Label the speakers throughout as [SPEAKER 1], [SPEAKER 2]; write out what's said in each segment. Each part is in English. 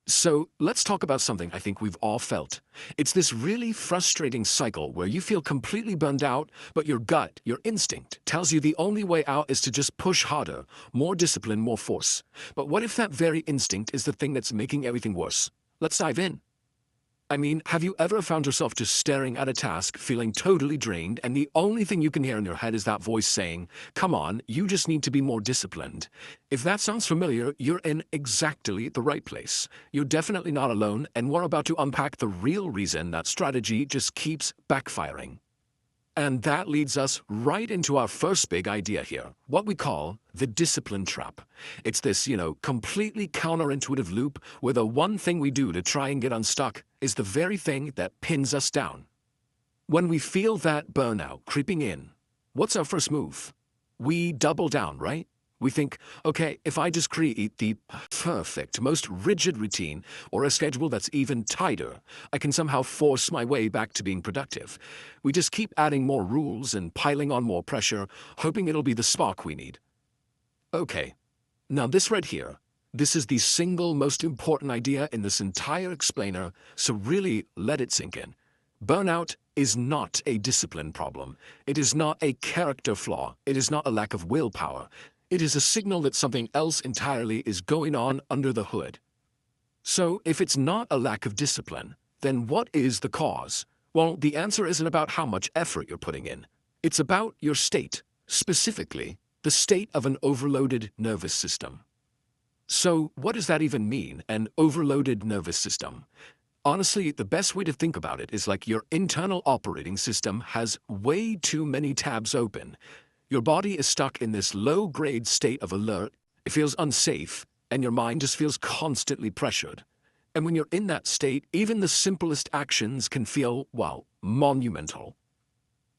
[SPEAKER 1] So let's talk about something I think we've all felt. It's this really frustrating cycle where you feel completely burned out, but your gut, your instinct, tells you the only way out is to just push harder, more discipline, more force. But what if that very instinct is the thing that's making everything worse? Let's dive in. I mean, have you ever found yourself just staring at a task, feeling totally drained, and the only thing you can hear in your head is that voice saying, "Come on, you just need to be more disciplined"? If that sounds familiar, you're in exactly the right place. You're definitely not alone, and we're about to unpack the real reason that strategy just keeps backfiring. And that leads us right into our first big idea here, what we call the discipline trap. It's this, completely counterintuitive loop where the one thing we do to try and get unstuck is the very thing that pins us down. When we feel that burnout creeping in, what's our first move? We double down, right? We think, okay, if I just create the perfect, most rigid routine or a schedule that's even tighter, I can somehow force my way back to being productive. We just keep adding more rules and piling on more pressure, hoping it'll be the spark we need. Okay, now this right here, this is the single most important idea in this entire explainer, so really let it sink in. Burnout is not a discipline problem. It is not a character flaw. It is not a lack of willpower. It is a signal that something else entirely is going on under the hood. So, if it's not a lack of discipline, then what is the cause? Well, the answer isn't about how much effort you're putting in. It's about your state, specifically, the state of an overloaded nervous system. So, what does that even mean, an overloaded nervous system? Honestly, the best way to think about it is like your internal operating system has way too many tabs open. Your body is stuck in this low-grade state of alert, it feels unsafe, and your mind just feels constantly pressured. And when you're in that state, even the simplest actions can feel, well, monumental.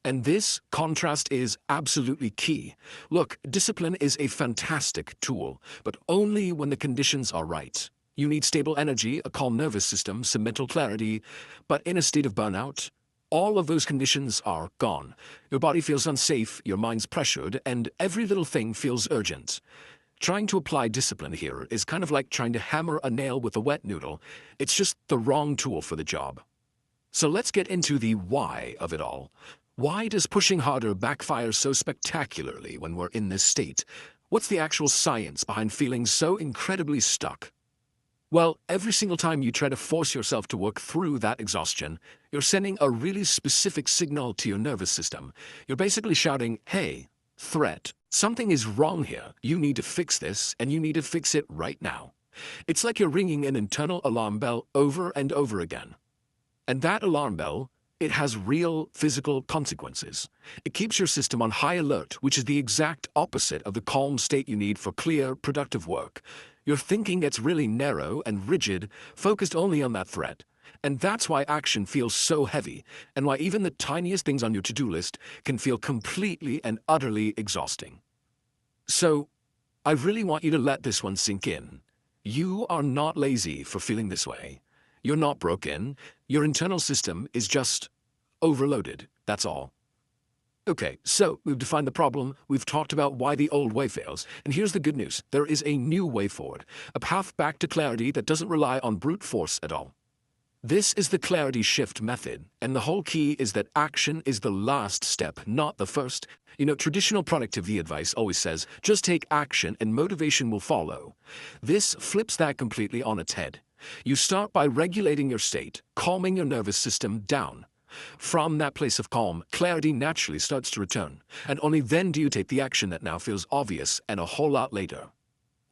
[SPEAKER 1] And this contrast is absolutely key. Look, discipline is a fantastic tool, but only when the conditions are right. You need stable energy, a calm nervous system, some mental clarity, but in a state of burnout, all of those conditions are gone. Your body feels unsafe, your mind's pressured, and every little thing feels urgent. Trying to apply discipline here is kind of like trying to hammer a nail with a wet noodle. It's just the wrong tool for the job. So let's get into the why of it all. Why does pushing harder backfire so spectacularly when we're in this state? What's the actual science behind feeling so incredibly stuck? Well, every single time you try to force yourself to work through that exhaustion, you're sending a really specific signal to your nervous system. You're basically shouting, "Hey, threat, something is wrong here. You need to fix this, and you need to fix it right now." It's like you're ringing an internal alarm bell over and over again. And that alarm bell, it has real physical consequences. It keeps your system on high alert, which is the exact opposite of the calm state you need for clear, productive work. Your thinking gets really narrow and rigid, focused only on that threat. And that's why action feels so heavy, and why even the tiniest things on your to-do list can feel completely and utterly exhausting. So, I really want you to let this one sink in. You are not lazy for feeling this way. You're not broken. Your internal system is just overloaded, that's all. Okay, so we've defined the problem, we've talked about why the old way fails, and here's the good news. There is a new way forward, a path back to clarity that doesn't rely on brute force at all. This is the Klariti Shift Method, and the whole key is that action is the last step, not the first. Traditional productivity advice always says, just take action and motivation will follow. This flips that completely on its head. You start by regulating your state, calming your nervous system down. From that place of calm, clarity naturally starts to return, and only then do you take the action that now feels obvious and a whole lot later.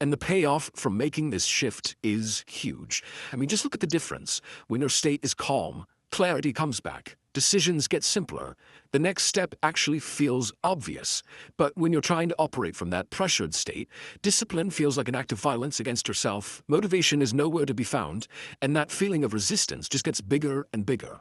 [SPEAKER 1] And the payoff from making this shift is huge. I mean, just look at the difference. When your state is calm, clarity comes back. Decisions get simpler. The next step actually feels obvious. But when you're trying to operate from that pressured state, discipline feels like an act of violence against yourself, motivation is nowhere to be found, and that feeling of resistance just gets bigger and bigger.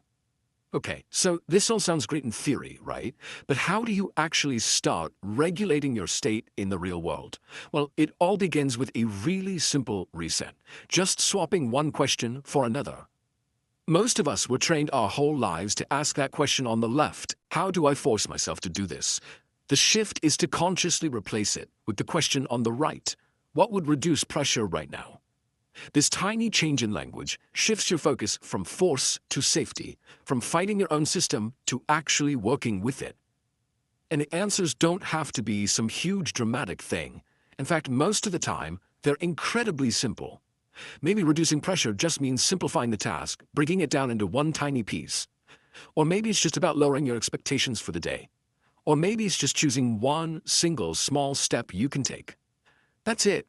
[SPEAKER 1] Okay, so this all sounds great in theory, right? But how do you actually start regulating your state in the real world? Well, it all begins with a really simple reset, just swapping one question for another. Most of us were trained our whole lives to ask that question on the left, how do I force myself to do this? The shift is to consciously replace it with the question on the right, what would reduce pressure right now? This tiny change in language shifts your focus from force to safety, from fighting your own system to actually working with it. And the answers don't have to be some huge dramatic thing. In fact, most of the time, they're incredibly simple. Maybe reducing pressure just means simplifying the task, breaking it down into one tiny piece. Or maybe it's just about lowering your expectations for the day. Or maybe it's just choosing one single small step you can take. That's it.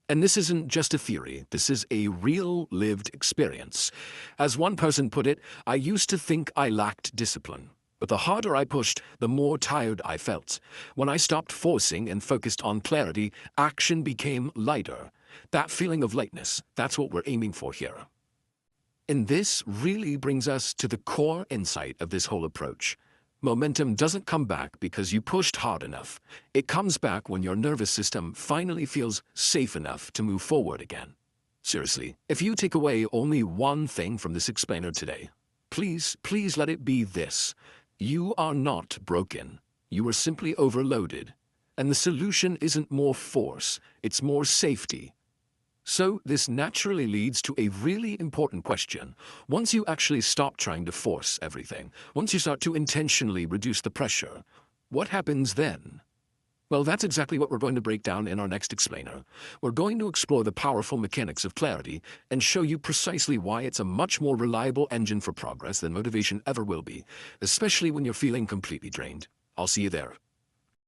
[SPEAKER 1] And this isn't just a theory, this is a real lived experience. As one person put it, I used to think I lacked discipline. But the harder I pushed, the more tired I felt. When I stopped forcing and focused on clarity, action became lighter. That feeling of lightness, that's what we're aiming for here. And this really brings us to the core insight of this whole approach. Momentum doesn't come back because you pushed hard enough. It comes back when your nervous system finally feels safe enough to move forward again. Seriously, if you take away only one thing from this explainer today, please let it be this. You are not broken. You are simply overloaded. And the solution isn't more force, it's more safety. So this naturally leads to a really important question. Once you actually stop trying to force everything, once you start to intentionally reduce the pressure, what happens then? Well, that's exactly what we're going to break down in our next explainer. We're going to explore the powerful mechanics of clarity and show you precisely why it's a much more reliable engine for progress than motivation ever will be, especially when you're feeling completely drained. I'll see you there.